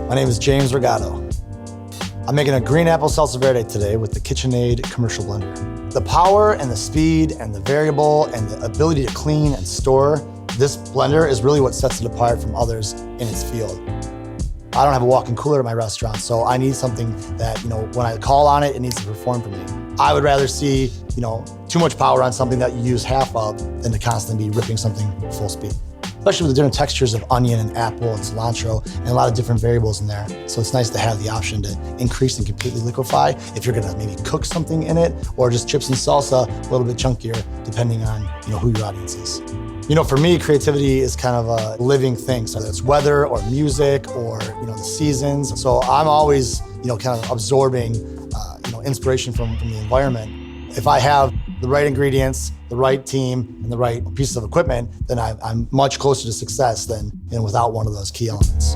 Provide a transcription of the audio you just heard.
My name is James Regato. I'm making a green apple salsa verde today with the Kitchenaid Commercial Blender. The power and the speed and the variable and the ability to clean and store, this blender is really what sets it apart from others in its field. I don't have a walk-in cooler at my restaurant, so I need something that, when I call on it, it needs to perform for me. I would rather see, too much power on something that you use half of than to constantly be ripping something full speed. Especially with the different textures of onion and apple and cilantro and a lot of different variables in there. So it's nice to have the option to increase and completely liquefy if you're gonna maybe cook something in it, or just chips and salsa a little bit chunkier, depending on who your audience is. For me, creativity is kind of a living thing. So it's weather or music or the seasons. So I'm always kind of absorbing inspiration from the environment. If I have the right ingredients, the right team, and the right pieces of equipment, then I'm much closer to success than without one of those key elements.